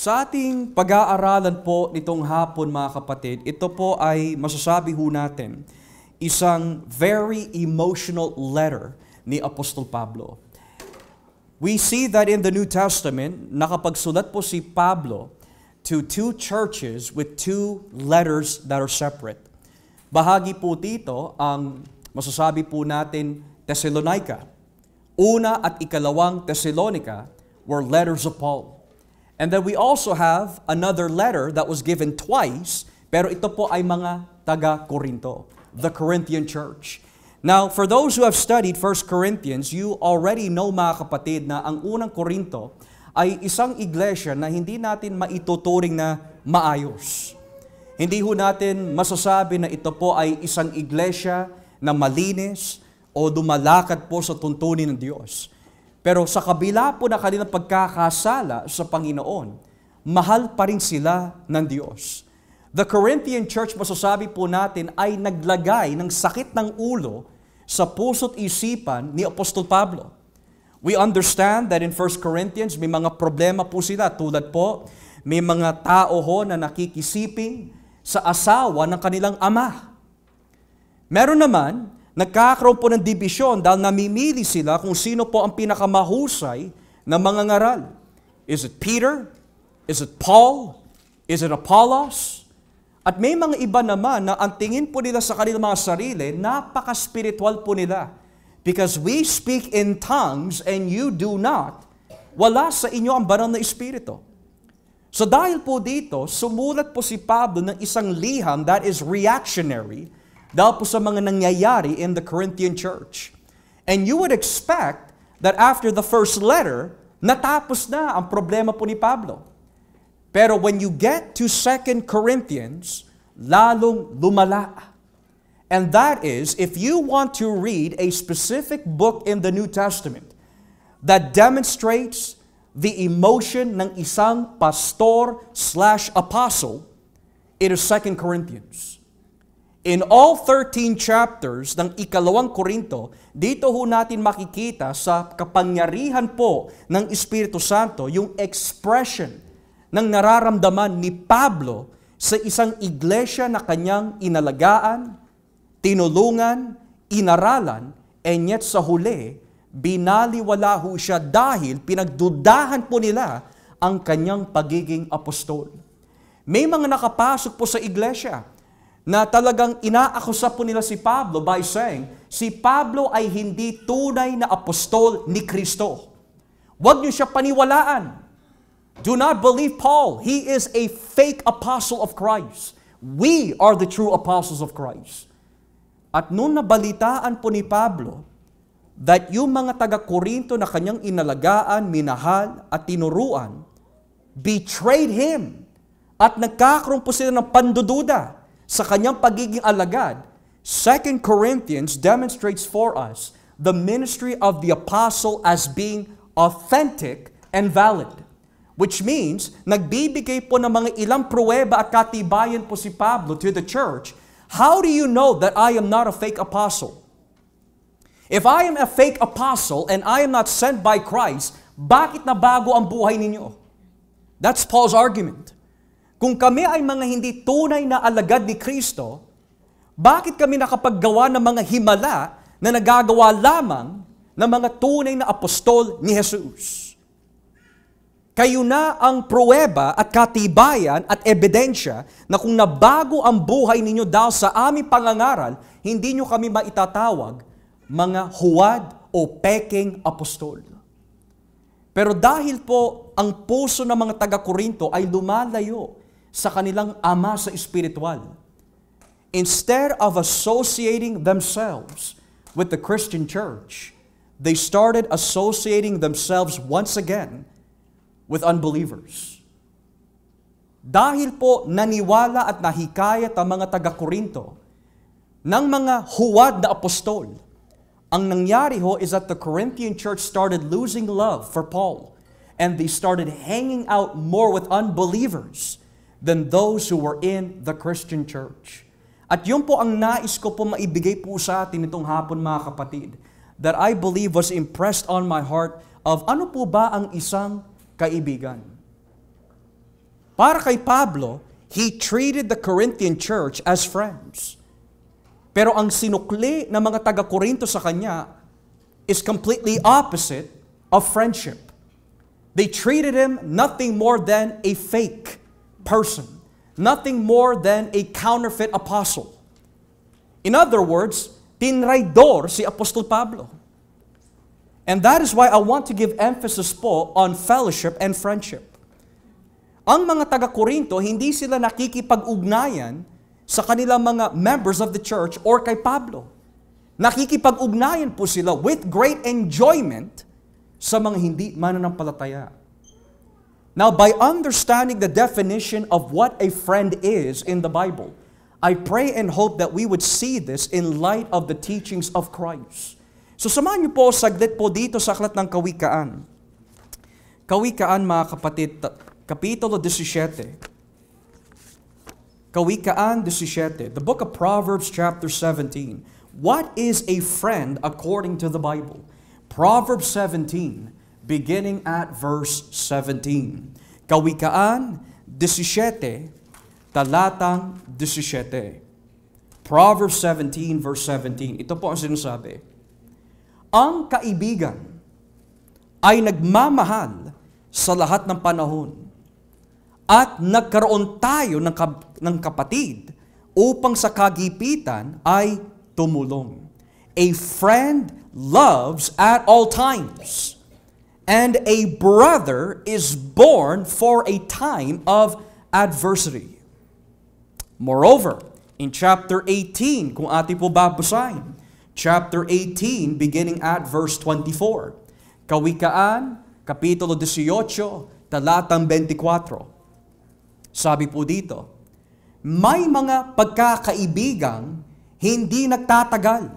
Sa ating pag-aaralan po nitong hapon mga kapatid, ito po ay masasabi ho natin, isang very emotional letter ni Apostol Pablo. We see that in the New Testament, nakapagsulat po si Pablo to two churches with two letters that are separate. Bahagi po dito ang masasabi po natin Thessalonica. Una at ikalawang Thessalonica were letters of Paul. And then we also have another letter that was given twice, pero ito po ay mga taga-Corinto, the Corinthian church. Now, for those who have studied 1 Corinthians, you already know mga kapatid na ang unang Corinto ay isang iglesia na hindi natin maituturing na maayos. Hindi ho natin masasabi na ito po ay isang iglesia na malinis o dumalakad po sa tuntunin ng Diyos. Pero sa kabila po na kanilang pagkakasala sa Panginoon, mahal pa rin sila ng Diyos. The Corinthian church, masasabi po natin, ay naglagay ng sakit ng ulo sa puso't isipan ni Apostol Pablo. We understand that in 1 Corinthians, may mga problema po sila. Tulad po, may mga tao ho na nakikisiping sa asawa ng kanilang ama. Meron naman, nagkakaroon po ng dibisyon dahil namimili sila kung sino po ang pinakamahusay na mga ngaral. Is it Peter? Is it Paul? Is it Apollos? At may mga iba naman na ang tingin po nila sa kanilang mga sarili, napaka-spiritual po nila. Because we speak in tongues and you do not, wala sa inyo ang banal na espiritu. So dahil po dito, sumulat po si Pablo ng isang liham that is reactionary dahil po sa mga nangyayari in the Corinthian church. And you would expect that after the first letter, natapos na ang problema po ni Pablo. Pero when you get to 2 Corinthians, lalong lumala. And that is, if you want to read a specific book in the New Testament that demonstrates the emotion ng isang pastor/apostle, it is 2 Corinthians. In all 13 chapters ng ikalawang Korinto, dito ho natin makikita sa kapangyarihan po ng Espiritu Santo yung expression ng nararamdaman ni Pablo sa isang iglesia na kanyang inalagaan, tinulungan, inaralan, and yet sa huli, binaliwala ho siya dahil pinagdudahan po nila ang kanyang pagiging apostol. May mga nakapasok po sa iglesia na talagang inaakusa po nila si Pablo by saying, si Pablo ay hindi tunay na apostol ni Kristo. Huwag niyo siya paniwalaan. Do not believe Paul. He is a fake apostle of Christ. We are the true apostles of Christ. At noon nabalitaan po ni Pablo that yung mga taga-Korinto na kanyang inalagaan, minahal at tinuruan, betrayed him. At nagkakaroon po sila ng pandududa sa kanyang pagiging alagad. 2 Corinthians demonstrates for us the ministry of the apostle as being authentic and valid. Which means, nagbibigay po ng mga ilang pruweba at katibayan po si Pablo to the church. How do you know that I am not a fake apostle? If I am a fake apostle and I am not sent by Christ, bakit nabago ang buhay ninyo? That's Paul's argument. Kung kami ay mga hindi tunay na alagad ni Kristo, bakit kami nakapaggawa ng mga himala na nagagawa lamang ng mga tunay na apostol ni Jesus? Kayo na ang pruweba at katibayan at ebidensya na kung nabago ang buhay ninyo dahil sa aming pangangaral, hindi nyo kami maitatawag mga huwad o peking apostol. Pero dahil po ang puso ng mga taga-Korinto ay lumalayo sa kanilang ama sa espiritual, instead of associating themselves with the Christian church, they started associating themselves once again with unbelievers. Dahil po naniwala at nahikayat ang mga taga-Korinto ng mga huwad na apostol, ang nangyari ho is that the Corinthian church started losing love for Paul and they started hanging out more with unbelievers than those who were in the Christian church. At yun po ang nais ko po maibigay po sa atin itong hapon mga kapatid, that I believe was impressed on my heart of ano po ba ang isang kaibigan. Para kay Pablo, he treated the Corinthian church as friends. Pero ang sinukli ng mga taga-Korinto sa kanya is completely opposite of friendship. They treated him nothing more than a fake person, nothing more than a counterfeit apostle. In other words, tinraidor si Apostol Pablo. And that is why I want to give emphasis po on fellowship and friendship. Ang mga taga-Korinto, hindi sila nakikipag-ugnayan sa kanilang mga members of the church or kay Pablo. Nakikipag-ugnayan po sila with great enjoyment sa mga hindi mananampalataya. Now, by understanding the definition of what a friend is in the Bible, I pray and hope that we would see this in light of the teachings of Christ. So, samahan niyo po saglit po dito sa aklat ng Kawikaan. Kawikaan, mga kapatid, Kapitulo 17. Kawikaan 17. The book of Proverbs chapter 17. What is a friend according to the Bible? Proverbs 17, beginning at verse 17. Kawikaan 17, talatang 17. Proverbs 17, verse 17. Ito po ang sinasabi. Ang kaibigan ay nagmamahal sa lahat ng panahon. At nagkaroon tayo ng kapatid upang sa kagipitan ay tumulong. A friend loves at all times, and a brother is born for a time of adversity. Moreover, in chapter 18, kung ating po babasahin, chapter 18, beginning at verse 24, Kawikaan, Kapitulo 18, talatang 24. Sabi po dito, may mga pagkakaibigang hindi nagtatagal,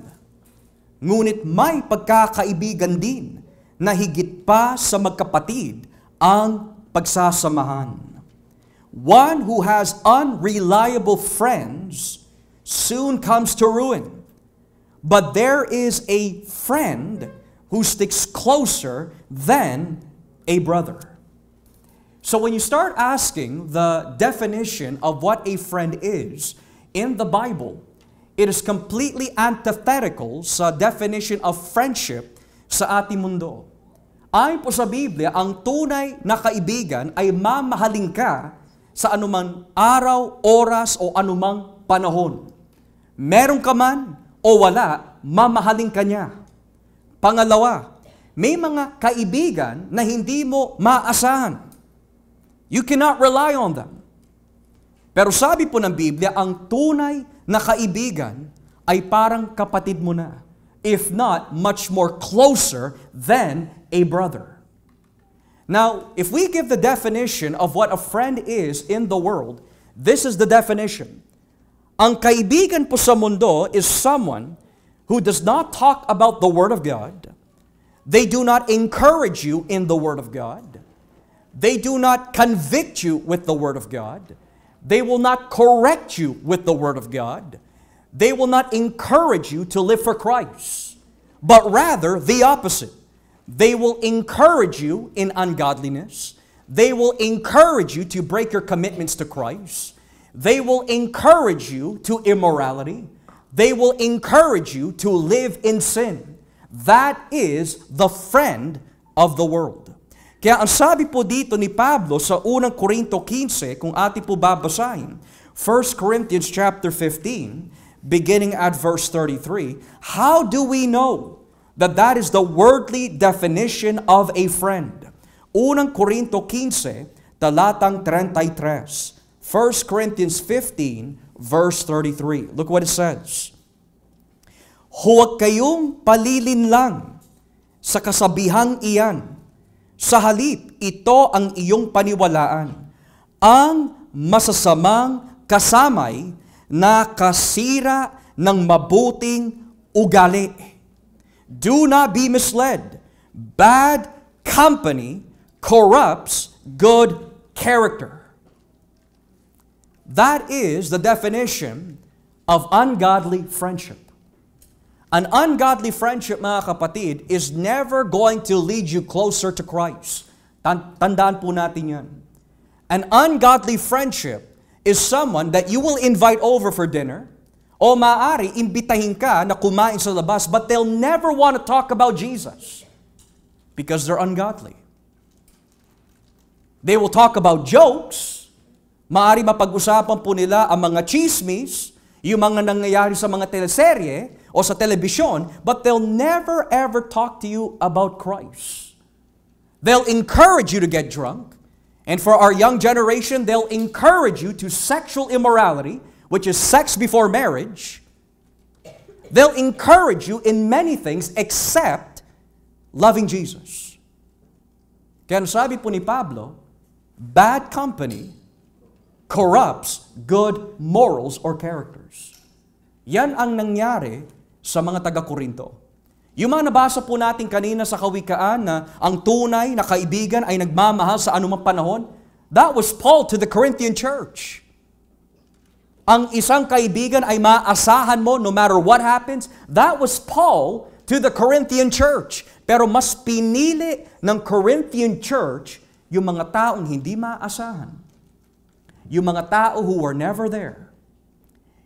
ngunit may pagkakaibigan din na higit pa sa magkapatid ang pagsasamahan. One who has unreliable friends soon comes to ruin, but there is a friend who sticks closer than a brother. So when you start asking the definition of what a friend is in the Bible, it is completely antithetical sa definition of friendship sa ating mundo. Ayon po sa Biblia, ang tunay na kaibigan ay mamahalin ka sa anumang araw, oras o anumang panahon. Meron ka man o wala, mamahalin ka niya. Pangalawa, may mga kaibigan na hindi mo maasahan. You cannot rely on them. Pero sabi po ng Biblia, ang tunay na kaibigan ay parang kapatid mo na. If not, much more closer than a brother. Now, if we give the definition of what a friend is in the world, this is the definition. Ang kaibigan po sa mundo is someone who does not talk about the Word of God. They do not encourage you in the Word of God. They do not convict you with the Word of God. They will not correct you with the Word of God. They will not encourage you to live for Christ, but rather the opposite. They will encourage you in ungodliness. They will encourage you to break your commitments to Christ. They will encourage you to immorality. They will encourage you to live in sin. That is the friend of the world. Kaya ang sabi po dito ni Pablo sa unang Korinto 15, kung ating po babasahin, 1 Corinthians chapter 15, beginning at verse 33, how do we know that that is the worldly definition of a friend? Unang Korinto 15, talatang 33. 1 Corinthians 15, verse 33. Look what it says. Huwag kayong palilinlang sa kasabihang iyan. Sa halip, ito ang iyong paniwalaan. Ang masasamang kasamay na kasira ng mabuting ugali. Do not be misled. Bad company corrupts good character. That is the definition of ungodly friendship. An ungodly friendship, mga kapatid, is never going to lead you closer to Christ. Tandaan po natin yan. An ungodly friendship is someone that you will invite over for dinner, o maaari, imbitahin ka na kumain sa labas, but they'll never want to talk about Jesus because they're ungodly. They will talk about jokes. Maaari mapag-usapan po nila ang mga chismis, yung mga nangyayari sa mga teleserye o sa telebisyon, but they'll never ever talk to you about Christ. They'll encourage you to get drunk. And for our young generation, they'll encourage you to sexual immorality, which is sex before marriage. They'll encourage you in many things except loving Jesus. Kaya sabi po ni Pablo, bad company corrupts good morals or characters. Yan ang nangyari sa mga taga-Korinto. Yung mga nabasa po natin kanina sa Kawikaan na ang tunay na kaibigan ay nagmamahal sa anumang panahon, that was Paul to the Corinthian church. Ang isang kaibigan ay maasahan mo no matter what happens, that was Paul to the Corinthian church. Pero mas pinili ng Corinthian church yung mga taong hindi maaasahan. Yung mga tao who were never there.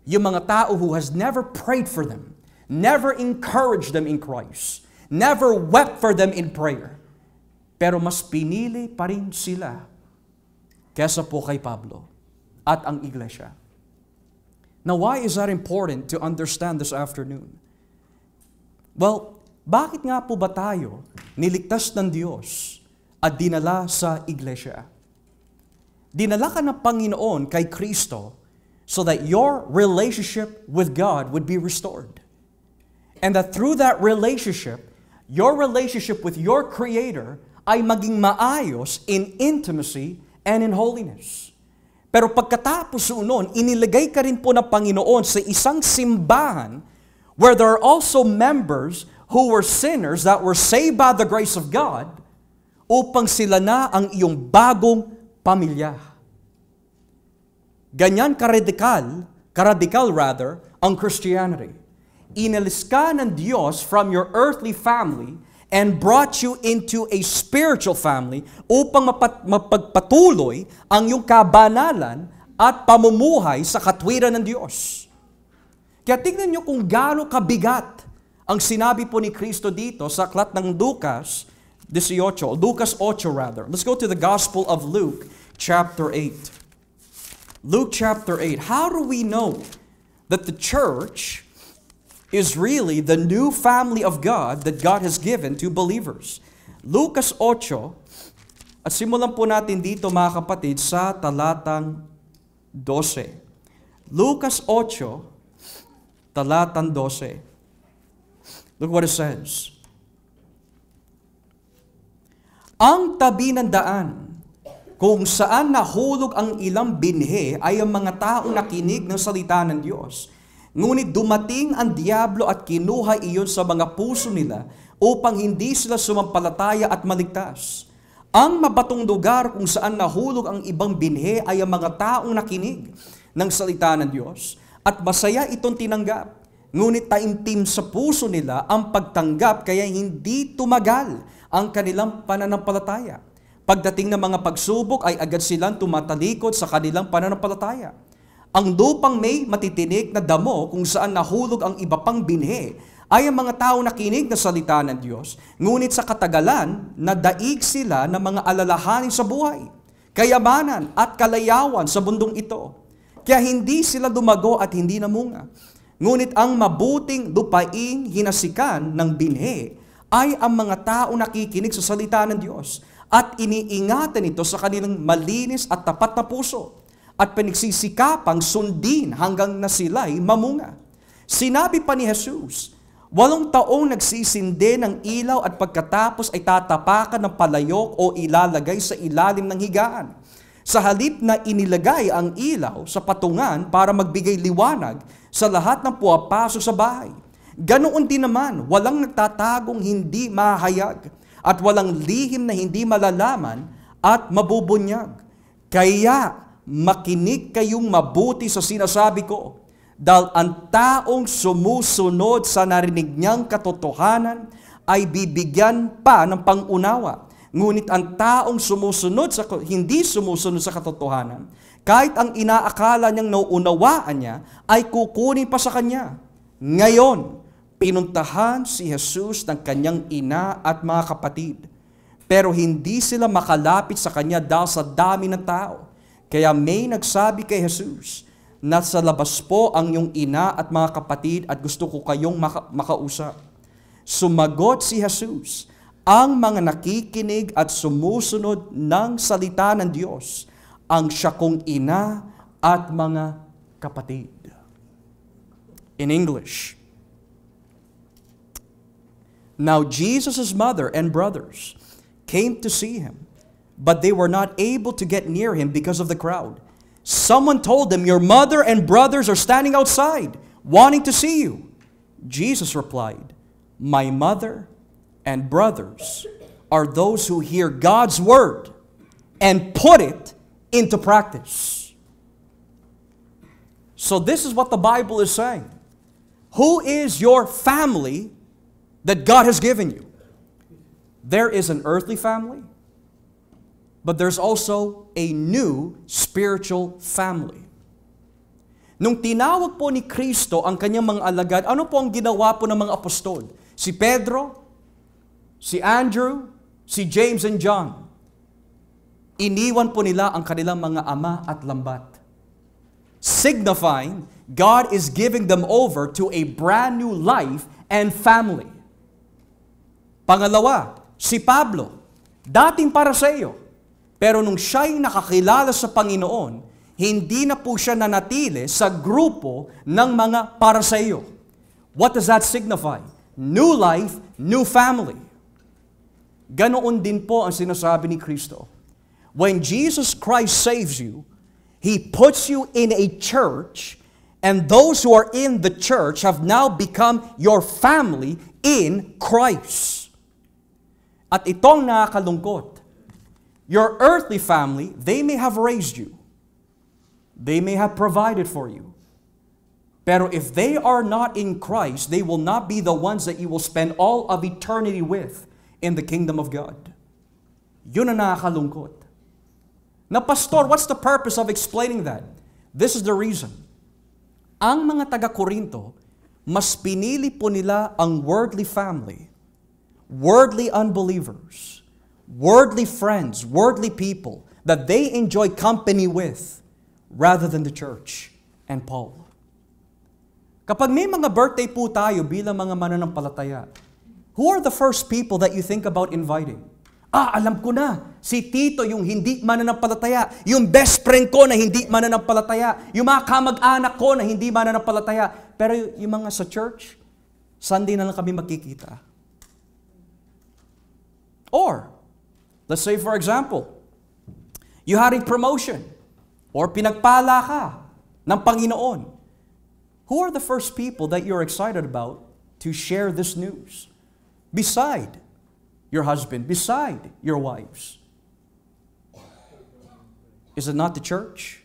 Yung mga tao who has never prayed for them. Never encouraged them in Christ. Never wept for them in prayer. Pero mas pinili pa rin sila kesa po kay Pablo at ang iglesia. Now, why is that important to understand this afternoon? Well, bakit nga po ba tayo niligtas ng Diyos at dinala sa iglesia? Dinala ka ng Panginoon kay Kristo so that your relationship with God would be restored. And that through that relationship, your relationship with your Creator ay maging maayos in intimacy and in holiness. Pero pagkatapos noon, inilagay ka rin po ng Panginoon sa isang simbahan where there are also members who were sinners that were saved by the grace of God upang sila na ang iyong bagong pamilya. Ganyan karadikal rather, ang Christianity. Inalis ka ng Diyos from your earthly family and brought you into a spiritual family upang mapagpatuloy ang iyong kabanalan at pamumuhay sa katwiran ng Diyos. Kaya tingnan niyo kung gaano kabigat ang sinabi po ni Kristo dito sa aklat ng Lucas 8 rather. Let's go to the Gospel of Luke chapter 8. Luke chapter 8. How do we know that the church is really the new family of God that God has given to believers? Lucas 8, at simulan po natin dito mga kapatid sa talatang 12. Lucas 8, talatang 12. Look what it says. Ang tabi ng daan, kung saan nahulog ang ilang binhi ay ang mga taong nakinig ng salita ng Diyos. Ngunit dumating ang diablo at kinuha iyon sa mga puso nila upang hindi sila sumampalataya at maligtas. Ang mabatong lugar kung saan nahulog ang ibang binhi ay ang mga taong nakinig ng salita ng Diyos at masaya itong tinanggap. Ngunit taimtim sa puso nila ang pagtanggap kaya hindi tumagal ang kanilang pananampalataya. Pagdating ng mga pagsubok ay agad silang tumatalikod sa kanilang pananampalataya. Ang lupang may matitinik na damo kung saan nahulog ang iba pang binhi ay ang mga tao nakinig na salita ng Diyos, ngunit sa katagalan, nadaig sila ng mga alalahanin sa buhay, kayamanan at kalayawan sa bundong ito. Kaya hindi sila dumago at hindi namunga. Ngunit ang mabuting lupaing hinasikan ng binhi ay ang mga tao nakikinig sa salita ng Diyos at iniingatan ito sa kanilang malinis at tapat na puso at pinagsisikapang sundin hanggang na sila'y mamunga. Sinabi pa ni Jesus, 8 taong nagsisindi ng ilaw at pagkatapos ay tatapakan ng palayok o ilalagay sa ilalim ng higaan. Sa halip na inilagay ang ilaw sa patungan para magbigay liwanag sa lahat ng puwapasok sa bahay. Ganoon din naman, walang nagtatagong hindi mahayag at walang lihim na hindi malalaman at mabubunyag. Kaya makinig kayong mabuti sa sinasabi ko, dahil ang taong sumusunod sa narinig niyang katotohanan ay bibigyan pa ng pangunawa. Ngunit ang taong hindi sumusunod sa katotohanan, kahit ang inaakala niyang nauunawaan niya, ay kukunin pa sa kanya. Ngayon, pinuntahan si Jesus ng kanyang ina at mga kapatid. Pero hindi sila makalapit sa kanya dahil sa dami ng tao. Kaya may nagsabi kay Jesus, nasa labas po ang iyong ina at mga kapatid at gusto ko kayong makausap. Sumagot si Jesus, ang mga nakikinig at sumusunod ng salita ng Diyos, ang siya kong ina at mga kapatid. In English, now Jesus' mother and brothers came to see him, but they were not able to get near him because of the crowd. Someone told them, your mother and brothers are standing outside, wanting to see you. Jesus replied, my mother and brothers are those who hear God's word and put it into practice. So this is what the Bible is saying. Who is your family that God has given you? There is an earthly family, but there's also a new spiritual family. Nung tinawag po ni Kristo ang kanyang mga alagad, ano po ang ginawa po ng mga apostol? Si Pedro, si Andrew, si James and John. Iniwan po nila ang kanilang mga ama at lambat, signifying God is giving them over to a brand new life and family. Pangalawa, si Pablo, dating Pariseo, pero nung siya'y nakakilala sa Panginoon, hindi na po siya nanatili sa grupo ng mga Pariseo. What does that signify? New life, new family. Ganoon din po ang sinasabi ni Kristo. When Jesus Christ saves you, He puts you in a church, and those who are in the church have now become your family in Christ. At itong nakakalungkot. Your earthly family, they may have raised you. They may have provided for you. Pero if they are not in Christ, they will not be the ones that you will spend all of eternity with in the kingdom of God. Yun ang nakakalungkot. Now, Pastor, what's the purpose of explaining that? This is the reason. Ang mga taga-Korinto, mas pinili po nila ang worldly family, worldly unbelievers, worldly friends, worldly people that they enjoy company with rather than the church and Paul. Kapag may mga birthday po tayo bilang mga mananampalataya, who are the first people that you think about inviting? Alam ko na, si Tito yung hindi mananampalataya, yung best friend ko na hindi mananampalataya, yung mga kamag-anak ko na hindi mananampalataya. Pero yung mga sa church, Sunday na lang kami magkikita. Or, let's say for example, you had a promotion or pinagpala ka ng Panginoon. Who are the first people that you're excited about to share this news? Beside your husband, beside your wives. Is it not the church?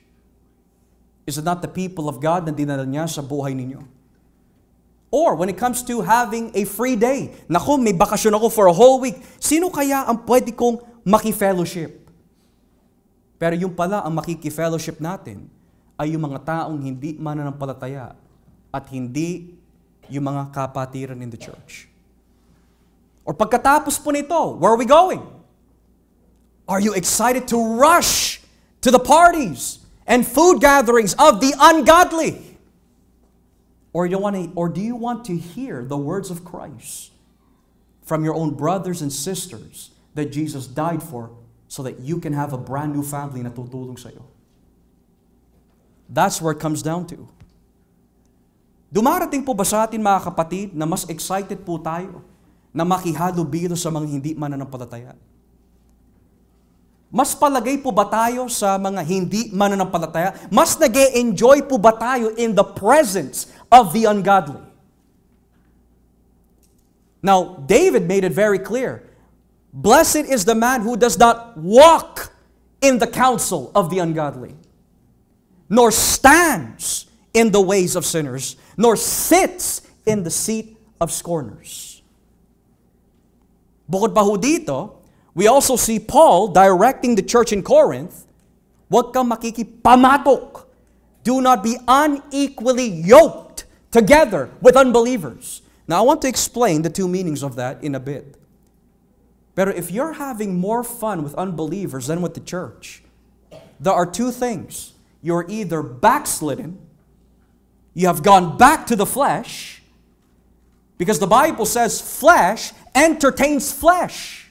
Is it not the people of God na dinala niya sa buhay ninyo? Or when it comes to having a free day, naku, may bakasyon ako for a whole week, sino kaya ang pwede kong makifellowship? Pero yung pala ang makikifellowship natin ay yung mga taong hindi mananampalataya at hindi yung mga kapatiran in the church. Or pagkatapos po nito, where are we going? Are you excited to rush to the parties and food gatherings of the ungodly? Or do you want to hear the words of Christ from your own brothers and sisters that Jesus died for so that you can have a brand new family na tutulong sa iyo? That's where it comes down to. Dumarating po ba sa atin mga kapatid na mas excited po tayo na makihalubilo sa mga hindi mananampalataya? Mas palagay po ba tayo sa mga hindi mananampalataya? Mas nag-e-enjoy po ba tayo in the presence of the ungodly? Now, David made it very clear. Blessed is the man who does not walk in the counsel of the ungodly, nor stands in the ways of sinners, nor sits in the seat of scorners. Bukod pa ho dito, We also see Paul directing the church in Corinth, huwag kang makikipamatok. Do not be unequally yoked together with unbelievers. Now, I want to explain the two meanings of that in a bit. But if you're having more fun with unbelievers than with the church, there are two things. You're either backslidden, you have gone back to the flesh, because the Bible says flesh entertains flesh.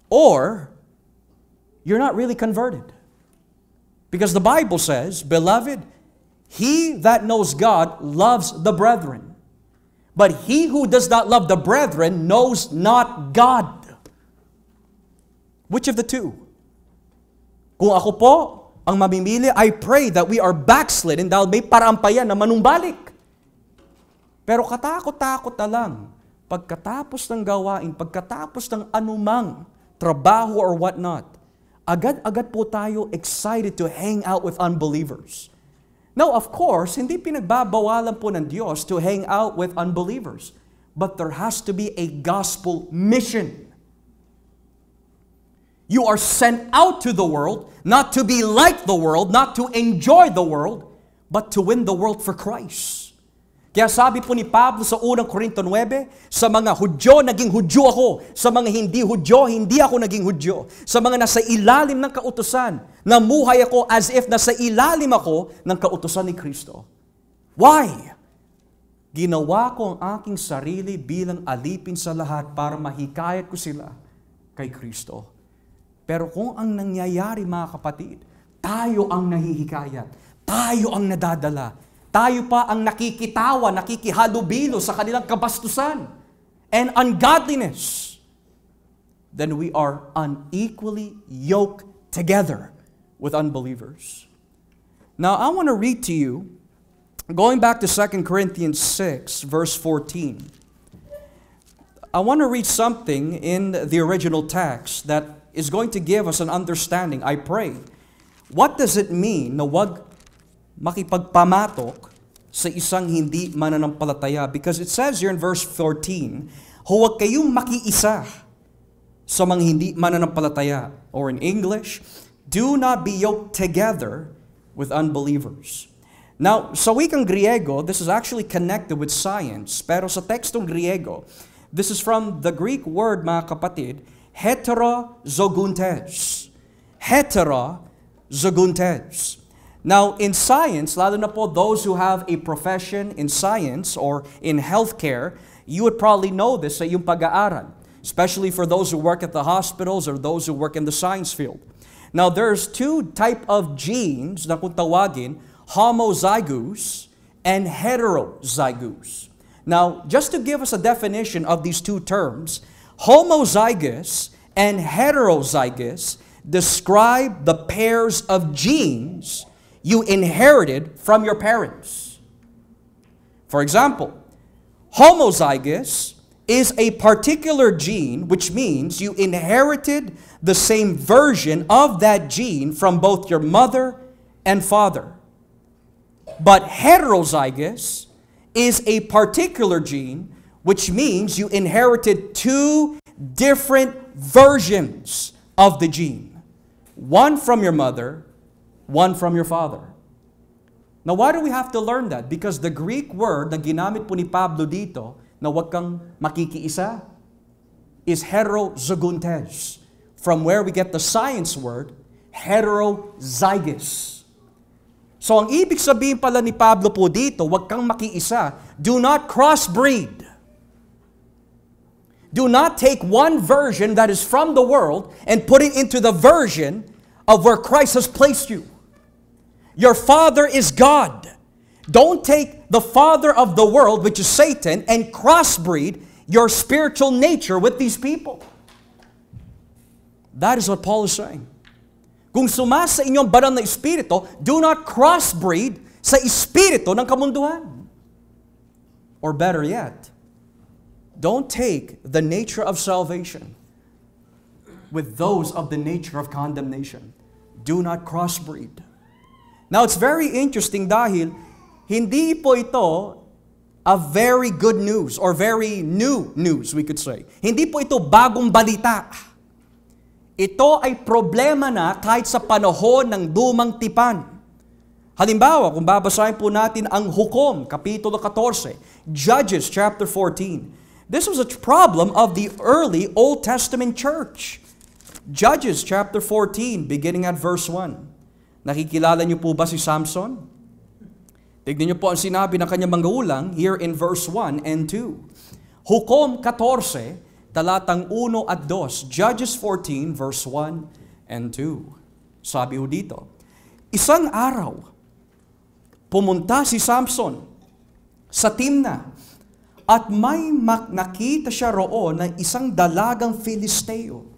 Or, you're not really converted. Because the Bible says, beloved, he that knows God loves the brethren. But he who does not love the brethren knows not God. Which of the two? Kung ako po ang mamimili, I pray that we are backslidden dahil may parampayan na manumbalik. Pero katakot-takot na lang, pagkatapos ng gawain, pagkatapos ng anumang trabaho or whatnot, agad-agad po tayo excited to hang out with unbelievers. Now, of course, hindi pinagbabawalan po ng Diyos to hang out with unbelievers. But there has to be a gospel mission. You are sent out to the world, not to be like the world, not to enjoy the world, but to win the world for Christ. Kaya sabi po ni Pablo sa unang Korinto 9, sa mga Hudyo, naging Hudyo ako. Sa mga hindi Hudyo, hindi ako naging Hudyo. Sa mga nasa ilalim ng kautusan, namuhay ako as if nasa ilalim ako ng kautusan ni Kristo. Why? Ginawa ko ang aking sarili bilang alipin sa lahat para mahikayat ko sila kay Kristo. Pero kung ang nangyayari, mga kapatid, tayo ang nahihikayat, tayo ang nadadala, tayo pa ang nakikitawa, nakikihalubilo sa kanilang kabastusan and ungodliness, then we are unequally yoked together with unbelievers. Now, I want to read to you, going back to 2 Corinthians 6, verse 14. I want to read something in the original text that is going to give us an understanding, I pray. What does it mean na wag makipagpamatok sa isang hindi mananampalataya? Because it says here in verse 14, huwag kayong makiisa sa mga hindi mananampalataya. Or in English, do not be yoked together with unbelievers. Now, sa wikang Griego, this is actually connected with science. Pero sa tekstong Griego, this is from the Greek word, mga kapatid, heterozoguntes. Heterozoguntes. Now, in science, lalo na po those who have a profession in science or in healthcare, you would probably know this sa iyong pag-aaral, especially for those who work at the hospitals or those who work in the science field. Now, there's two type of genes na kung tawagin, homozygous and heterozygous. Now, just to give us a definition of these two terms, homozygous and heterozygous describe the pairs of genes you inherited from your parents. For example, homozygous is a particular gene, which means you inherited the same version of that gene from both your mother and father. But heterozygous is a particular gene, which means you inherited two different versions of the gene. One from your mother, one from your father. Now, why do we have to learn that? Because the Greek word na ginamit po ni Pablo dito, na huwag kang makikiisa, is heterozoguntes, from where we get the science word, heterozygous. So, ang ibig sabihin pala ni Pablo po dito, huwag kang makiisa, do not crossbreed. Do not take one version that is from the world and put it into the version of where Christ has placed you. Your father is God. Don't take the father of the world, which is Satan, and crossbreed your spiritual nature with these people. That is what Paul is saying. Kung sumasa inyong banal na espiritu, do not crossbreed sa espiritu ng kamunduhan. Or better yet, don't take the nature of salvation with those of the nature of condemnation. Do not crossbreed. Now, it's very interesting dahil hindi po ito a very good news or very new news, we could say. Hindi po ito bagong balita. Ito ay problema na kahit sa panahon ng lumang tipan. Halimbawa, kung babasahin po natin ang Hukom, Kapitulo 14, Judges chapter 14. This was a problem of the early Old Testament church. Judges chapter 14, beginning at verse 1. Nakikilala niyo po ba si Samson? Tignan niyo po ang sinabi ng kanyang magulang here in verse 1 and 2. Hukom 14, talatang 1 at 2. Judges 14, verse 1 and 2. Sabi ho dito, isang araw, pumunta si Samson sa Timna at may nakita siya roon ng isang dalagang Filisteo.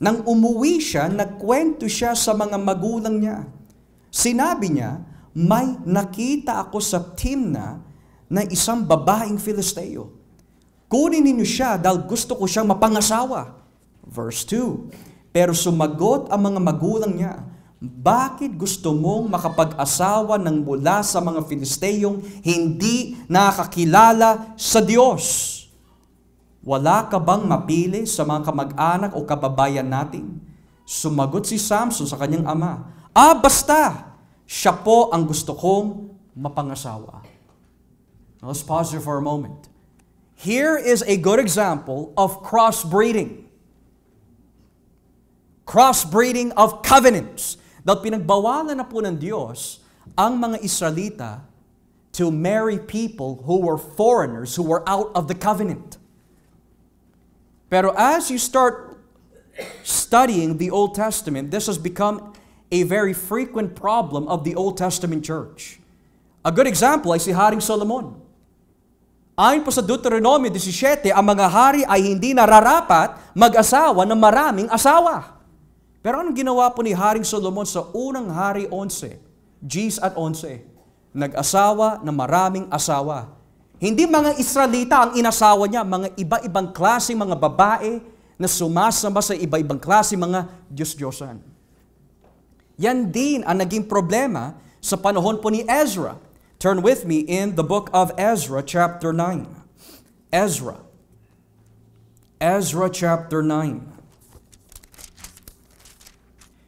Nang umuwi siya, nagkwento siya sa mga magulang niya. Sinabi niya, may nakita ako sa Timna na isang babaeng Filisteo. Kunin ninyo siya dahil gusto ko siyang mapangasawa. Verse 2, pero sumagot ang mga magulang niya, bakit gusto mong makapag-asawa ng mula sa mga Filisteyong hindi nakakilala sa Diyos? Wala ka bang mapili sa mga kamag-anak o kababayan natin? Sumagot si Samson sa kanyang ama, basta! Siya po ang gusto kong mapangasawa. Now, let's pause here for a moment. Here is a good example of crossbreeding. Crossbreeding of covenants. Dahil pinagbawalan na po ng Diyos ang mga Israelita to marry people who were foreigners, who were out of the covenant. Pero as you start studying the Old Testament, this has become a very frequent problem of the Old Testament church. A good example ay si Haring Solomon. Ayon po sa Deuteronomy 17, ang mga hari ay hindi nararapat mag-asawa ng maraming asawa. Pero anong ginawa po ni Haring Solomon sa unang hari 11, Gs at 11? Nag-asawa ng maraming asawa. Hindi mga Israelita ang inasawa niya, mga iba-ibang klase mga babae na sumasamba sa iba-ibang klase mga Diyos-Diyosan. Yan din ang naging problema sa panahon po ni Ezra. Turn with me in the book of Ezra chapter 9. Ezra. Ezra chapter 9.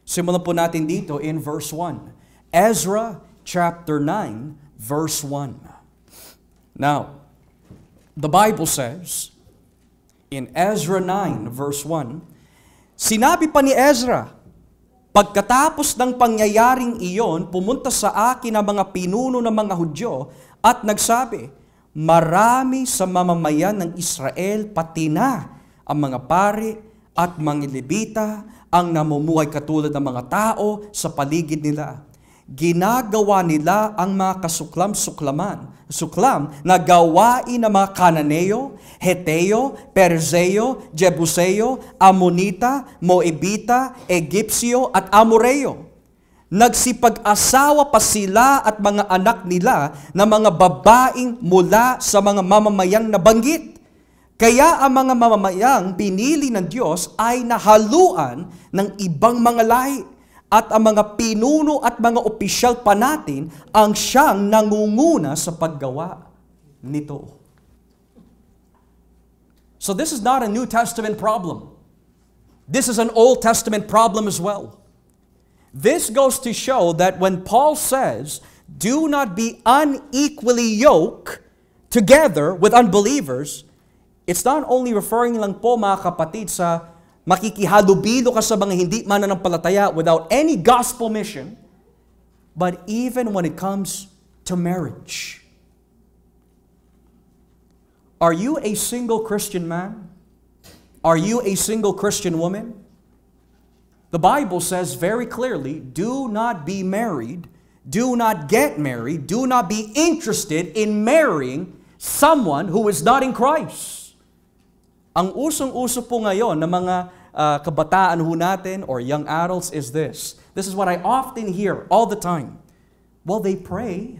Simulan po natin dito in verse 1. Ezra chapter 9 verse 1. Now, the Bible says in Ezra 9 verse 1, sinabi pa ni Ezra, pagkatapos ng pangyayaring iyon, pumunta sa akin ang mga pinuno ng mga Hudyo at nagsabi, marami sa mamamayan ng Israel, pati na ang mga pari at mga Levita, ang namumuhay katulad ng mga tao sa paligid nila. Ginagawa nila ang mga suklam na gawain ng mga Kananeo, Heteo, Perzeo, Jebuseo, Amonita, Moabita, Egipsyo at Amoreo. Nagsipag-asawa pa sila at mga anak nila na mga babaeng mula sa mga mamamayang nabanggit. Kaya ang mga mamamayang pinili ng Diyos ay nahaluan ng ibang mga lahi. At ang mga pinuno at mga opisyal pa natin ang siyang nangunguna sa paggawa nito. So this is not a New Testament problem. This is an Old Testament problem as well. This goes to show that when Paul says, do not be unequally yoked together with unbelievers, it's not only referring lang po mga kapatid sa makikihalubilo ka sa mga hindi mananampalataya without any gospel mission, but even when it comes to marriage. Are you a single Christian man? Are you a single Christian woman? The Bible says very clearly, do not be married, do not get married, do not be interested in marrying someone who is not in Christ. Ang usong-uso po ngayon ng mga kabataan ho natin or young adults is this. This is what I often hear all the time. Well, they pray.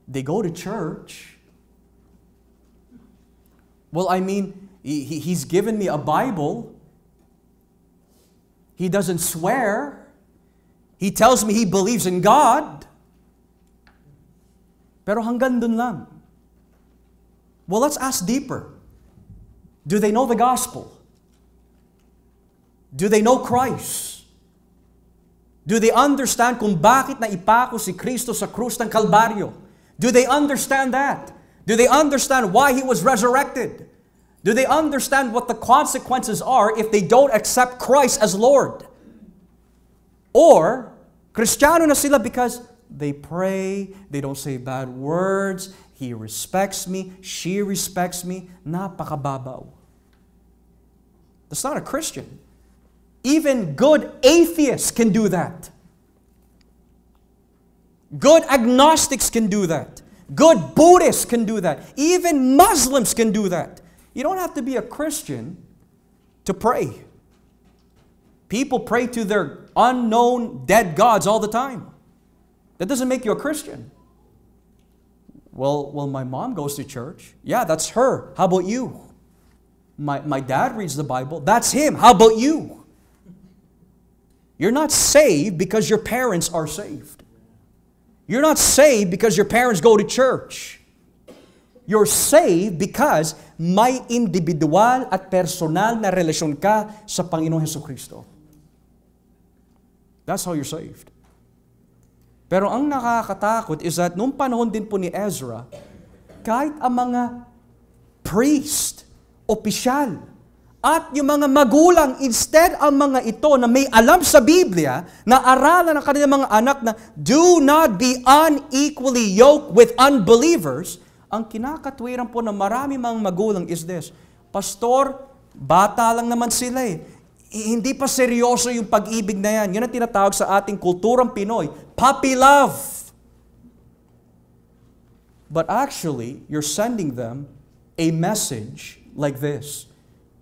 They go to church. Well, I mean, he's given me a Bible. He doesn't swear. He tells me he believes in God. Pero hanggang dun lang. Well, let's ask deeper. Do they know the gospel? Do they know Christ? Do they understand kung bakit naipako si Kristo sa krus ng Kalbaryo? Do they understand that? Do they understand why He was resurrected? Do they understand what the consequences are if they don't accept Christ as Lord? Or, Kristiyano na sila because they pray, they don't say bad words, he respects me, she respects me, napakababaw. That's not a Christian. Even good atheists can do that. Good agnostics can do that. Good Buddhists can do that. Even Muslims can do that. You don't have to be a Christian to pray. People pray to their unknown dead gods all the time. That doesn't make you a Christian. Well, my mom goes to church. Yeah, that's her. How about you? My dad reads the Bible. That's him. How about you? You're not saved because your parents are saved. You're not saved because your parents go to church. You're saved because may individual at personal na relasyon ka sa Panginoong Hesukristo. That's how you're saved. Pero ang nakakatakot is that nung panahon din po ni Ezra, kahit ang mga priest, opisyal, at yung mga magulang, instead ang mga ito na may alam sa Biblia, na aralan ng kanilang mga anak na do not be unequally yoked with unbelievers, ang kinakatwiran po ng marami mga magulang is this, Pastor, bata lang naman sila eh. Hindi pa seryoso yung pag-ibig na yan. Yan ang tinatawag sa ating kulturang Pinoy, puppy love. But actually, you're sending them a message like this.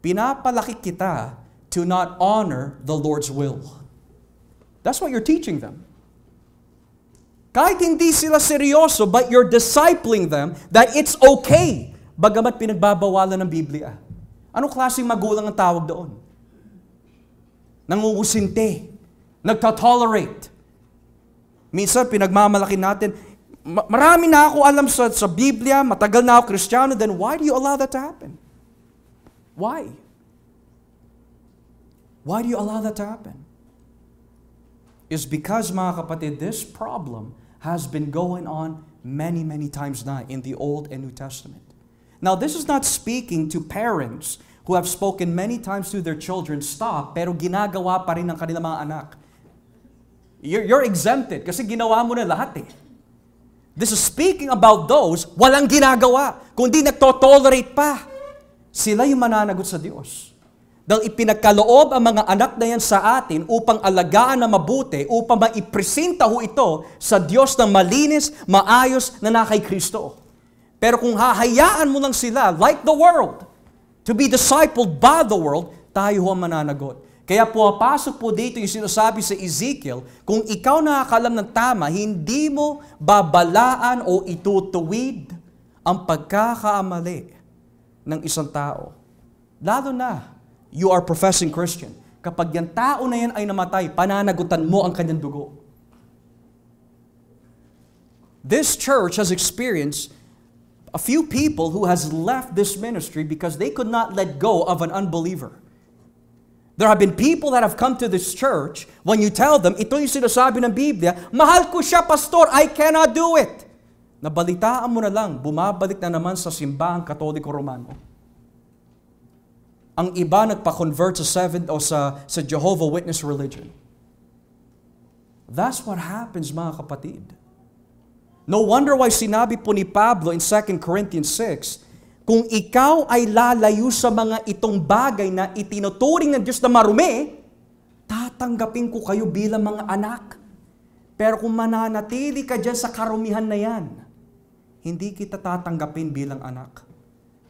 Pinapalaki kita to not honor the Lord's will. That's what you're teaching them. Kahit hindi sila seryoso, but you're discipling them that it's okay, bagamat pinagbabawalan ng Biblia. Anong klaseng magulang ang tawag doon? Nangungusinti, nagtotolerate. Minsan, pinagmamalaki natin, marami na ako alam sa Biblia, matagal na ako Kristiyano, then why do you allow that to happen? Why? Why do you allow that to happen? It's because, mga kapatid, this problem has been going on many, many times now in the Old and New Testament. Now, this is not speaking to parents who have spoken many times to their children, stop, pero ginagawa pa rin ng kanilang mga anak. You're exempted kasi ginawa mo na lahat eh. This is speaking about those walang ginagawa, kundi nagtotolerate pa. Sila yung mananagot sa Diyos. Dahil ipinagkaloob ang mga anak na yan sa atin upang alagaan na mabuti, upang maipresenta ho ito sa Diyos na malinis, maayos na nakay Kristo. Pero kung hahayaan mo lang sila, like the world, to be discipled by the world, tayo ho ang mananagot. Kaya pumapasok po dito yung sinasabi sa Ezekiel, kung ikaw nakakalam ng tama, hindi mo babalaan o itutuwid ang pagkakaamali ng isang tao. Lalo na, you are professing Christian. Kapag yung tao na yan ay namatay, pananagutan mo ang kanyang dugo. This church has experienced a few people who has left this ministry because they could not let go of an unbeliever. There have been people that have come to this church, when you tell them, ito yung sinasabi ng Biblia, mahal ko siya, pastor, I cannot do it. Nabalitaan mo na lang, bumabalik na naman sa simbahang Katoliko Romano. Ang iba nagpa-convert sa Jehovah Witness religion. That's what happens, mga kapatid. No wonder why sinabi po ni Pablo in 2 Corinthians 6, kung ikaw ay lalayo sa mga itong bagay na itinuturing ng Diyos na marumi, tatanggapin ko kayo bilang mga anak. Pero kung mananatili ka dyan sa karumihan na yan, hindi kita tatanggapin bilang anak.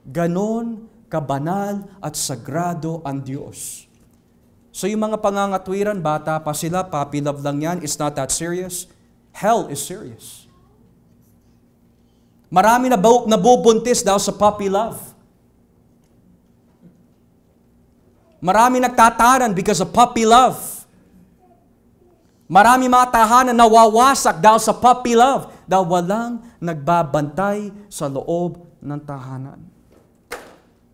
Ganon kabanal at sagrado ang Diyos. So yung mga pangangatwiran, bata pa sila, puppy love lang yan, it's not that serious. Hell is serious. Marami na nabubuntis daw sa puppy love. Marami nagtatanan because of puppy love. Marami mga tahanan nawawasak dahil sa puppy love. dahil walang nagbabantay sa loob ng tahanan.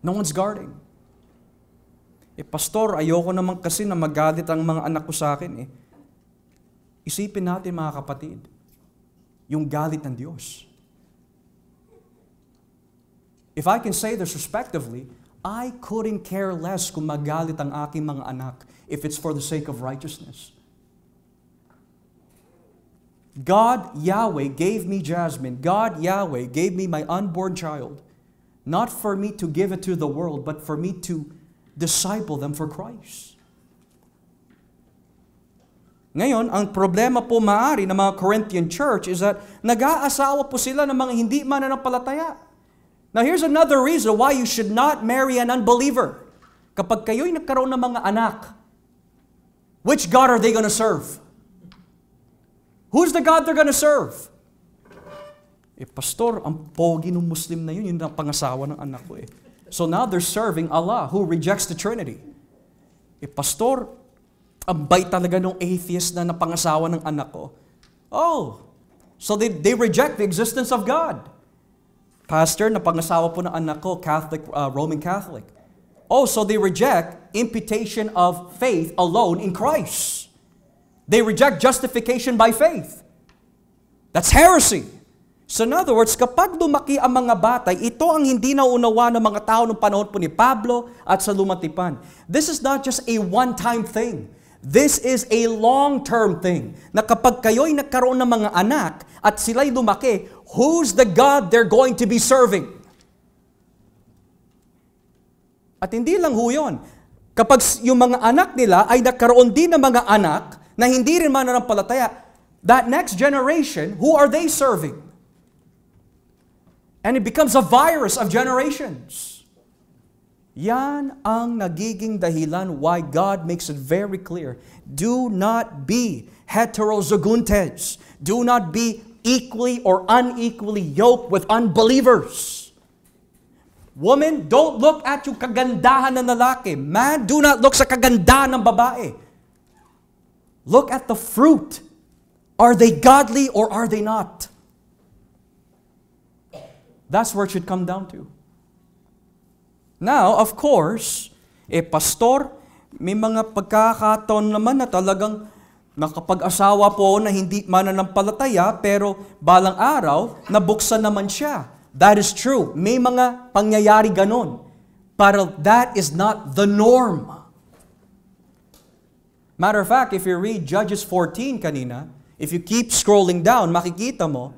No one's guarding. Pastor, ayoko naman kasi na magalit ang mga anak ko sa akin. Isipin natin mga kapatid, yung galit ng Diyos. If I can say this respectively, I couldn't care less kung magalit ang aking mga anak if it's for the sake of righteousness. God, Yahweh, gave me Jasmine. God, Yahweh, gave me my unborn child, not for me to give it to the world, but for me to disciple them for Christ. Ngayon, ang problema po maaari ng mga Corinthian church is that nag-aasawa po sila ng mga hindi mananampalataya. Now, here's another reason why you should not marry an unbeliever. Kapag kayo'y nagkaroon ng mga anak, which God are they going to serve? Who's the God they're going to serve? Pastor, ang pogi ng Muslim na yun ang pangasawa ng anak ko . So now they're serving Allah, who rejects the Trinity. Pastor, ang bait talaga ng atheist na napangasawa ng anak ko. Oh, so they reject the existence of God. Pastor, napangasawa po ng anak ko, Catholic, Roman Catholic. Oh, so they reject imputation of faith alone in Christ. They reject justification by faith. That's heresy. So in other words, kapag lumaki ang mga bata, ito ang hindi nauunawa ng mga tao ng panahon po ni Pablo at sa lumatipan. This is not just a one-time thing. This is a long-term thing. Na kapag kayo'y nagkaroon ng mga anak at sila'y lumaki, who's the God they're going to be serving? At hindi lang ho yun. Kapag yung mga anak nila ay nagkaroon din ng mga anak na hindi rin mananampalataya, that next generation, who are they serving? And it becomes a virus of generations. Yan ang nagiging dahilan why God makes it very clear. Do not be heterozygotes. Do not be equally or unequally yoked with unbelievers. Woman, don't look at yung kagandahan ng lalaki. Man, do not look sa kagandahan ng babae. Look at the fruit. Are they godly or are they not? That's where it should come down to. Now, of course, pastor, may mga pagkakataon naman na talagang nakapag-asawa po na hindi mananampalataya, pero balang araw, nabuksan naman siya. That is true. May mga pangyayari ganon. But that is not the norm. Matter of fact, if you read Judges 14 kanina, if you keep scrolling down, makikita mo,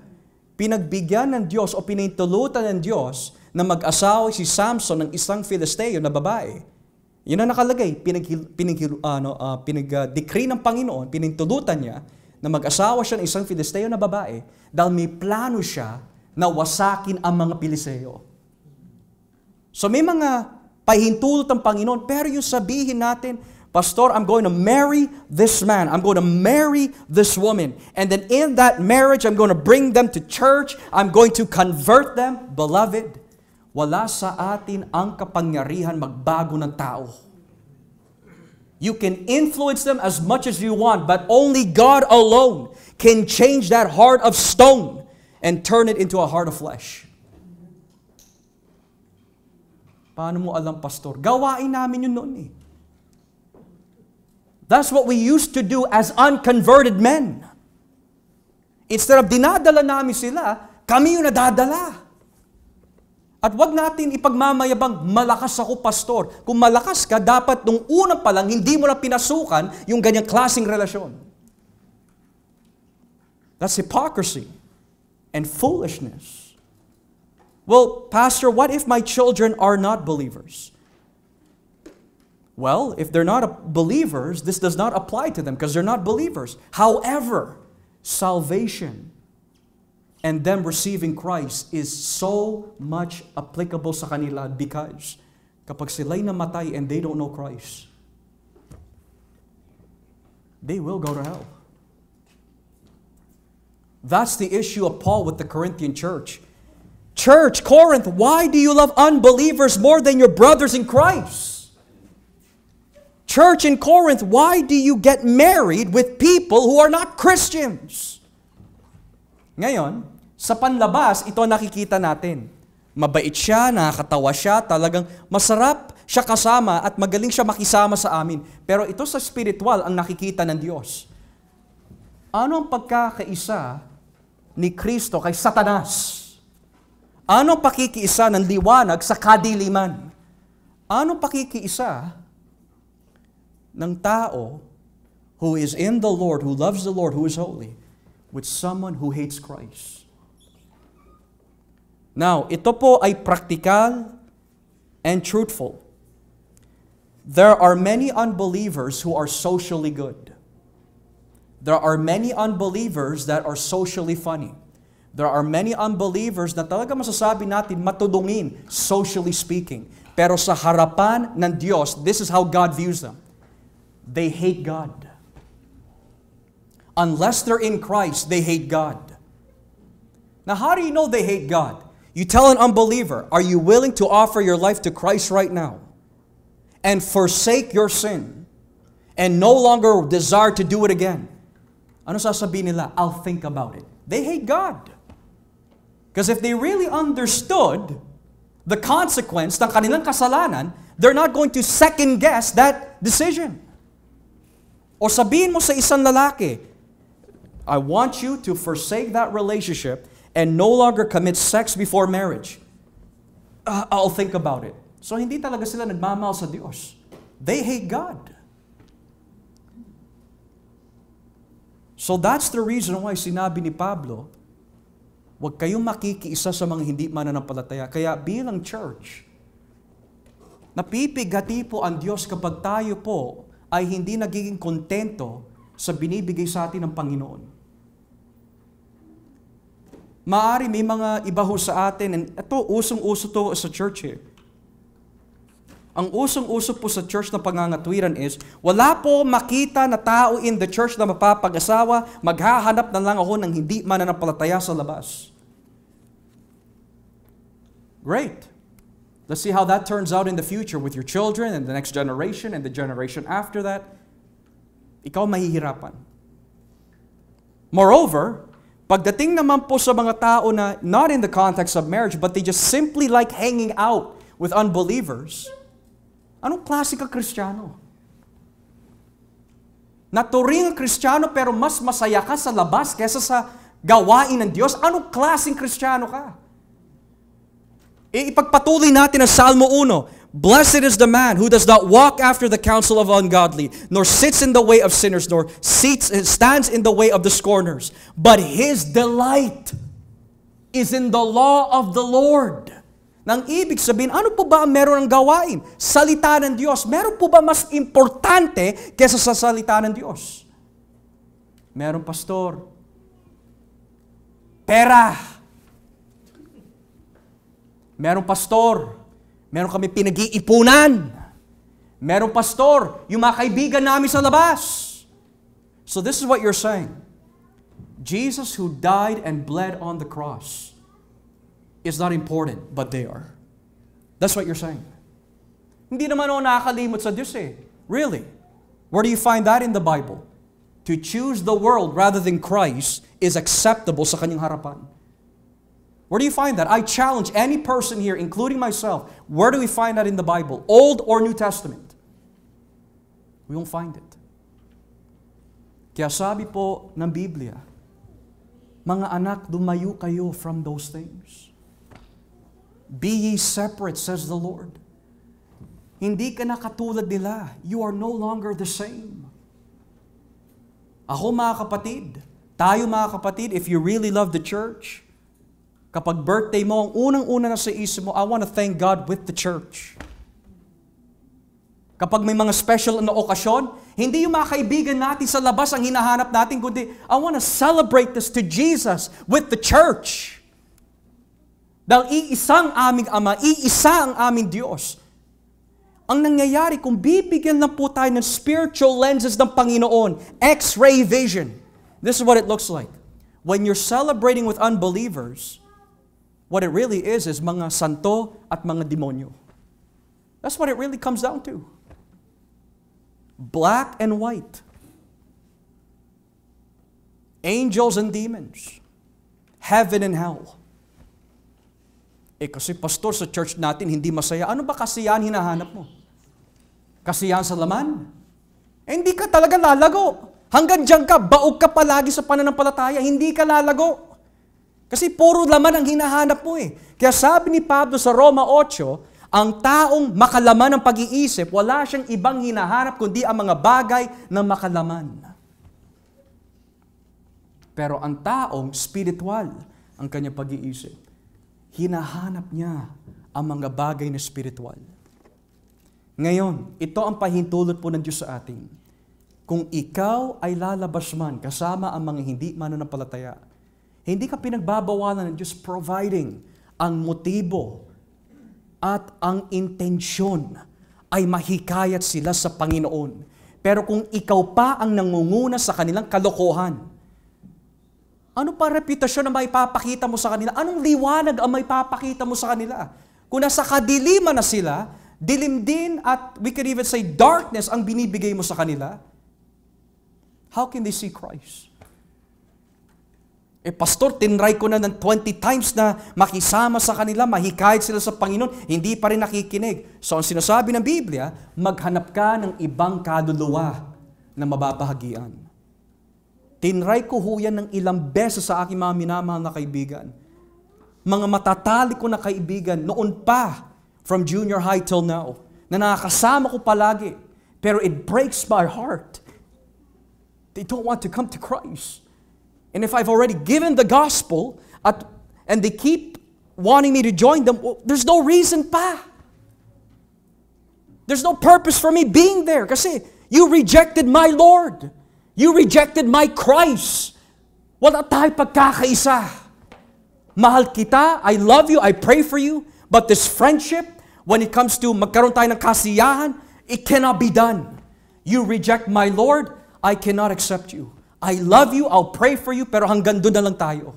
pinagbigyan ng Diyos o pinintulutan ng Diyos na mag-asawa si Samson ng isang Filisteo na babae. Yun ang nakalagay, pinag-decree ng Panginoon, pinintulutan niya na mag-asawa siya ng isang Filisteo na babae dahil may plano siya na wasakin ang mga Filisteo. So may mga pahintulot ng Panginoon, pero yung sabihin natin, Pastor, I'm going to marry this man. I'm going to marry this woman. And then in that marriage, I'm going to bring them to church. I'm going to convert them. Beloved, wala sa atin ang kapangyarihan magbago ng tao. You can influence them as much as you want, but only God alone can change that heart of stone and turn it into a heart of flesh. Paano mo alam, Pastor? Gawain namin yun noon eh. That's what we used to do as unconverted men. Instead of dinadala namin sila, kami yung nadadala. At wag natin ipagmamayabang, malakas ako, Pastor. Kung malakas ka, dapat nung una pa lang, hindi mo na pinasukan yung ganyang klaseng relasyon. That's hypocrisy and foolishness. Well, Pastor, what if my children are not believers? Well, if they're not believers, this does not apply to them because they're not believers. However, salvation and them receiving Christ is so much applicable sa kanila because kapag sila'y namatay and they don't know Christ, they will go to hell. That's the issue of Paul with the Corinthian church. Church, Corinth, why do you love unbelievers more than your brothers in Christ? Church in Corinth, why do you get married with people who are not Christians? Ngayon, sa panlabas, ito nakikita natin. Mabait siya, nakakatawa siya, talagang masarap siya kasama at magaling siya makisama sa amin. Pero ito sa spiritual ang nakikita ng Diyos. Ano ang pagkakaisa ni Kristo kay Satanas? Ano ang pakikiisa ng liwanag sa kadiliman? Ano ang pakikiisa ng tao who is in the Lord, who loves the Lord, who is holy, with someone who hates Christ? Now, ito po ay practical and truthful. There are many unbelievers who are socially good. There are many unbelievers that are socially funny. There are many unbelievers na talaga masasabi natin matudungin, socially speaking. Pero sa harapan ng Diyos, this is how God views them. They hate God. Unless they're in Christ, they hate God. Now, how do you know they hate God? You tell an unbeliever, are you willing to offer your life to Christ right now and forsake your sin and no longer desire to do it again? Ano sasabihin nila? I'll think about it. They hate God. Because if they really understood the consequence ng kanilang kasalanan, they're not going to second guess that decision. O sabihin mo sa isang lalaki, I want you to forsake that relationship and no longer commit sex before marriage. I'll think about it. So hindi talaga sila nagmamahal sa Diyos. They hate God. So that's the reason why sinabi ni Pablo, huwag kayong makikiisa sa mga hindi mananampalataya. Kaya bilang church, napipigati po ang Diyos kapag tayo po ay hindi nagiging kontento sa binibigay sa atin ng Panginoon. Maari may mga iba ho sa atin, and ito, usong-uso to sa church here. Ang usong-uso po sa church na pangangatwiran is, wala po makita na tao in the church na mapapag-asawa, maghahanap na lang ako ng hindi mananampalataya sa labas. Great. Let's see how that turns out in the future with your children and the next generation and the generation after that. Ikaw mahihirapan. Moreover, pagdating naman po sa mga tao na not in the context of marriage, but they just simply like hanging out with unbelievers, anong klase ka Kristiyano? Naturing Kristiyano pero mas masaya ka sa labas kaysa sa gawain ng Diyos? Anong klaseng Kristiyano ka? Ipagpatuloy natin ang Salmo 1. Blessed is the man who does not walk after the counsel of ungodly, nor sits in the way of sinners, nor stands in the way of the scorners. But his delight is in the law of the Lord. Nang ibig sabihin, ano po ba ang meron ng gawain? Salita ng Diyos. Meron po ba mas importante kaysa sa salita ng Diyos? Meron, pastor. Pera. Meron, pastor. Meron kami pinag-iipunan. Meron, pastor. Yung mga kaibigan namin sa labas. So this is what you're saying. Jesus who died and bled on the cross is not important, but they are. That's what you're saying. Hindi naman ako nakakalimot sa Diyos eh. Really? Where do you find that in the Bible? To choose the world rather than Christ is acceptable sa kanyang harapan. Where do you find that? I challenge any person here, including myself, where do we find that in the Bible? Old or New Testament? We won't find it. Kaya sabi po ng Biblia, mga anak, lumayo kayo from those things. Be ye separate, says the Lord. Hindi ka na katulad nila. You are no longer the same. Ako mga kapatid, tayo mga kapatid, if you really love the church, kapag birthday mo, ang unang-una na sa isip mo, I want to thank God with the church. Kapag may mga special na okasyon, hindi yung mga kaibigan natin sa labas ang hinahanap natin, kundi I want to celebrate this to Jesus with the church. Dahil iisang aming Ama, iisa ang aming Diyos. Ang nangyayari, kung bibigyan lang po tayo ng spiritual lenses ng Panginoon, X-ray vision, this is what it looks like. When you're celebrating with unbelievers, what it really is mga santo at mga demonyo. That's what it really comes down to. Black and white. Angels and demons. heaven and hell. Kasi pastor, sa church natin hindi masaya. Ano ba kasiyahan hinahanap mo? Kasiyahan sa laman? Hindi ka talaga lalago. Hanggang diyan ka, baog ka palagi sa pananampalataya, hindi ka lalago. Kasi puro laman ang hinahanap mo eh. Kaya sabi ni Pablo sa Roma 8, ang taong makalaman ng pag-iisip, wala siyang ibang hinahanap kundi ang mga bagay na makalaman. Pero ang taong spiritual ang kanyang pag-iisip, hinahanap niya ang mga bagay na spiritual. Ngayon, ito ang pahintulot po ng Diyos sa atin. Kung ikaw ay lalabas man kasama ang mga hindi mananampalataya, hindi ka pinagbabawalan ng Diyos providing ang motibo at ang intensyon ay mahikayat sila sa Panginoon. Pero kung ikaw pa ang nangunguna sa kanilang kalokohan, ano pa reputasyon na maipapakita mo sa kanila? Anong liwanag ang maipapakita mo sa kanila? Kung nasa kadiliman na sila, dilim din at we could even say darkness ang binibigay mo sa kanila, how can they see Christ? Pastor, tinry ko na ng 20 times na makisama sa kanila, mahikayat sila sa Panginoon, hindi pa rin nakikinig. So, ang sinasabi ng Biblia, maghanap ka ng ibang kaluluwa na mababahagian. Tinry ko ho yan ng ilang beses sa aking mga minamahal na kaibigan. Mga matatalik ko na kaibigan, noon pa, from junior high till now, na nakakasama ko palagi. Pero it breaks my heart. They don't want to come to Christ. And if I've already given the gospel, and they keep wanting me to join them, well, there's no reason pa. There's no purpose for me being there. Kasi you rejected my Lord. You rejected my Christ. Wala tayo pagkakaisa. Mahal kita, I love you, I pray for you, but this friendship, when it comes to magkaroon tayo ng kasiyahan, it cannot be done. You reject my Lord, I cannot accept you. I love you, I'll pray for you, pero hanggang doon na lang tayo.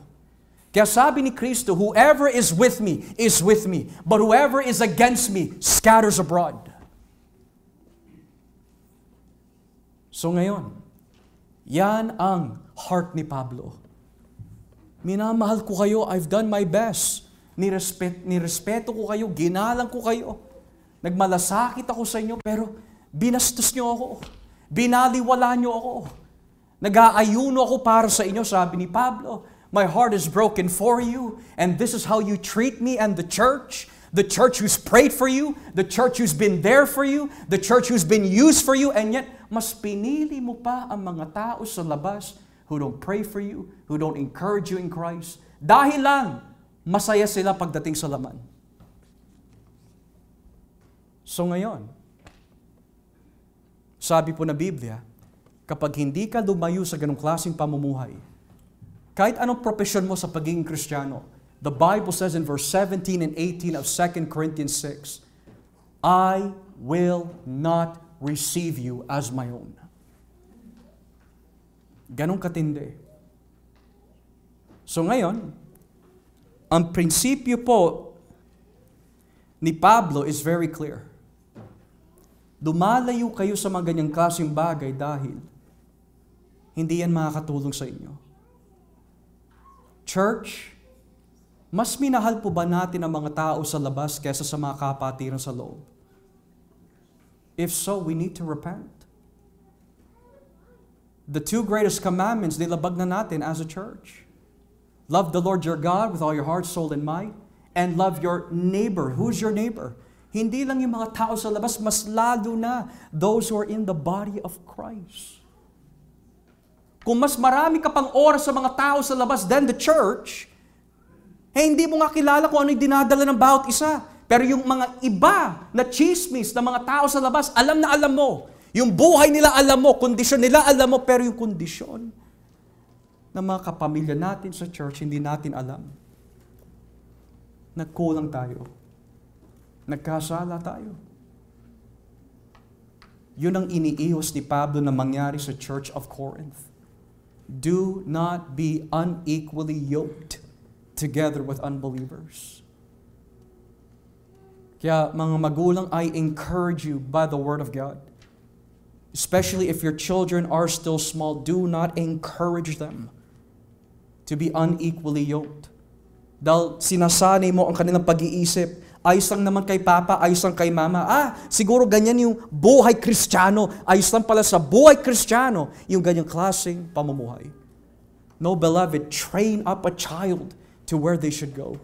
Kaya sabi ni Kristo, whoever is with me, but whoever is against me, scatters abroad. So ngayon, yan ang heart ni Pablo. Minamahal ko kayo, I've done my best. Nirespeto ko kayo, ginalang ko kayo. Nagmalasakit ako sa inyo, pero binastos nyo ako. Binaliwala nyo ako. Nag-aayuno ako para sa inyo, sabi ni Pablo. My heart is broken for you, and this is how you treat me and the church who's prayed for you, the church who's been there for you, the church who's been used for you, and yet, mas pinili mo pa ang mga tao sa labas who don't pray for you, who don't encourage you in Christ, dahil lang, masaya sila pagdating sa laman. So ngayon, sabi po na Biblia, kapag hindi ka lumayo sa ganong klaseng pamumuhay, kahit anong profesyon mo sa pagiging Kristiyano, the Bible says in verse 17 and 18 of 2 Corinthians 6, I will not receive you as my own. Ganong katindi. So ngayon, ang prinsipyo po ni Pablo is very clear. Lumalayo kayo sa mga ganyang klaseng bagay dahil hindi yan makakatulong sa inyo. Church, mas minahal po ba natin ang mga tao sa labas kaysa sa mga kapatiran sa loob? If so, we need to repent. The two greatest commandments, nilabag na natin as a church. Love the Lord your God with all your heart, soul, and might, and love your neighbor. Who's your neighbor? Hindi lang yung mga tao sa labas, mas lalo na those who are in the body of Christ. Kung mas marami ka pang oras sa mga tao sa labas than the church, hindi mo nga kilala kung ano yung dinadala ng bawat isa. Pero yung mga iba na chismis na mga tao sa labas, alam na alam mo. Yung buhay nila alam mo, kondisyon nila alam mo, pero yung kondisyon ng mga kapamilya natin sa church, hindi natin alam. Nagkulang tayo. Nagkasala tayo. Yun ang iniihos ni Pablo na mangyari sa Church of Corinth. Do not be unequally yoked together with unbelievers. Kaya mga magulang, I encourage you by the Word of God. Especially if your children are still small, do not encourage them to be unequally yoked. Dahil sinasanay mo ang kanilang pag-iisip, ayos lang naman kay Papa, ayos lang kay Mama. Siguro ganyan yung buhay Kristiyano. Ayos lang pala sa buhay Kristiyano yung ganyang klaseng pamumuhay. No, beloved, train up a child to where they should go.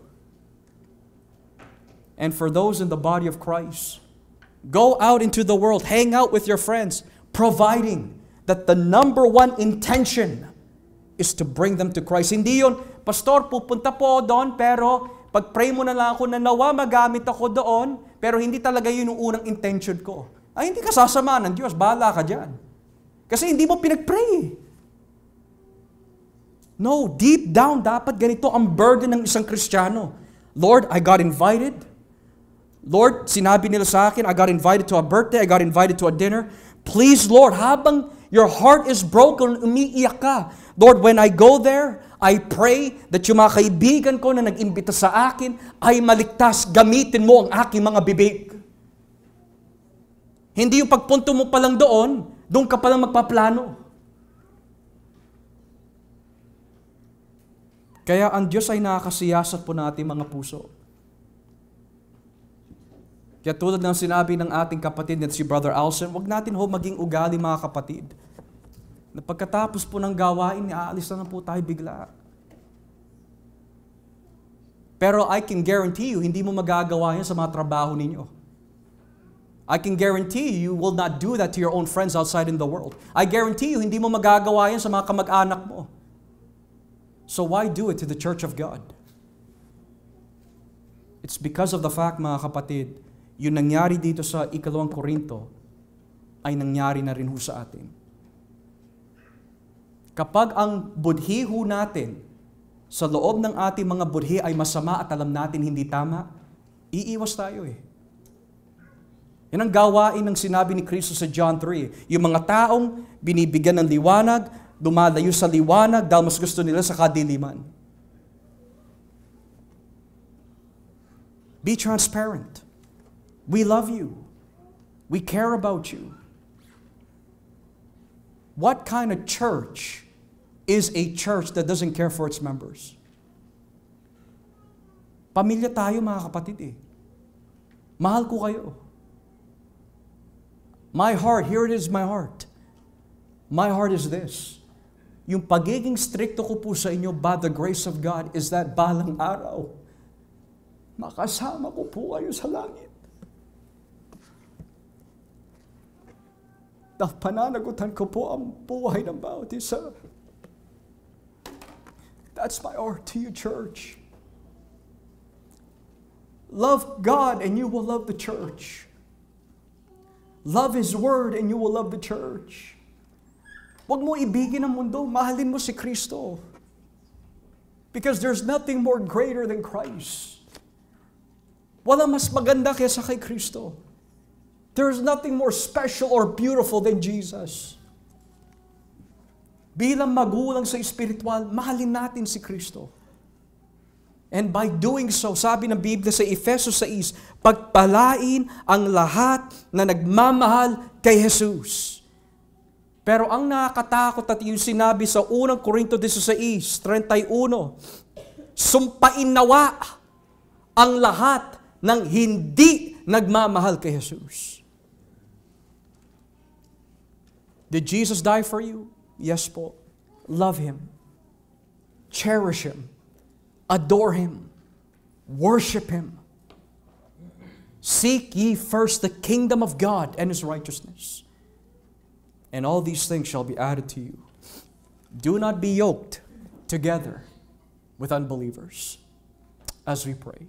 And for those in the body of Christ, go out into the world, hang out with your friends, providing that the number one intention is to bring them to Christ. Hindi yun, Pastor, pupunta po doon, pero pag-pray mo na lang ako na nawa magamit ako doon, pero hindi talaga yun yung unang intention ko. Hindi ka sasama ng Diyos, bahala ka dyan. Kasi hindi mo pinag-pray. No, deep down, dapat ganito ang burden ng isang Kristiyano. Lord, I got invited. Lord, sinabi nila sa akin, I got invited to a birthday, I got invited to a dinner. Please, Lord, habang your heart is broken, umiiyak ka. Lord, when I go there, I pray that yung mga kaibigan ko na nag-imbita sa akin ay maligtas. Gamitin mo ang aking mga bibig. Hindi yung pagpunto mo pa lang doon ka pa lang magpaplano. Kaya ang Diyos ay nakakasiyasat po natin mga puso. Kaya tulad ng sinabi ng ating kapatid na si Brother Alson, huwag natin maging ugali mga kapatid. Na pagkatapos po ng gawain, aalis na po tayo bigla. Pero I can guarantee you, hindi mo magagawa yan sa mga trabaho ninyo. I can guarantee you will not do that to your own friends outside in the world. I guarantee you, hindi mo magagawa yan sa mga kamag-anak mo. So why do it to the church of God? It's because of the fact, mga kapatid, yung nangyari dito sa 2 Korinto ay nangyari na rin ho sa atin. Kapag ang budhi ho natin sa loob ng ating mga budhi ay masama at alam natin hindi tama, iiwas tayo eh. Yan ang gawain ng sinabi ni Kristo sa John 3. Yung mga taong binibigyan ng liwanag, dumalayo sa liwanag dahil mas gusto nila sa kadiliman. Be transparent. We love you. We care about you. What kind of church is a church that doesn't care for its members? Pamilya tayo mga kapatid eh. Mahal ko kayo. My heart, here it is my heart. My heart is this. Yung pagiging stricto ko po sa inyo by the grace of God is that balang araw, makasama ko po kayo sa langit. Dahil pananagutan ko po ang buhay ng bawat isa. That's my heart to you, church. Love God and you will love the church. Love His Word and you will love the church. Huwag mo ibigin ang mundo, mahalin mo si Kristo. Because there's nothing more greater than Christ. Wala mas maganda kaysa kay Kristo. There's nothing more special or beautiful than Jesus. Bilang magulang sa espiritual, mahalin natin si Kristo. And by doing so, sabi ng Biblia sa Efesos 6, pagpalain ang lahat na nagmamahal kay Jesus. Pero ang nakakatakot at yung sinabi sa 1 Korinto 16:31, sumpain nawa ang lahat ng hindi nagmamahal kay Jesus. Did Jesus die for you? Yes po. Love Him. Cherish Him. Adore Him. Worship Him. Seek ye first the kingdom of God and His righteousness, and all these things shall be added to you. Do not be yoked together with unbelievers. As we pray.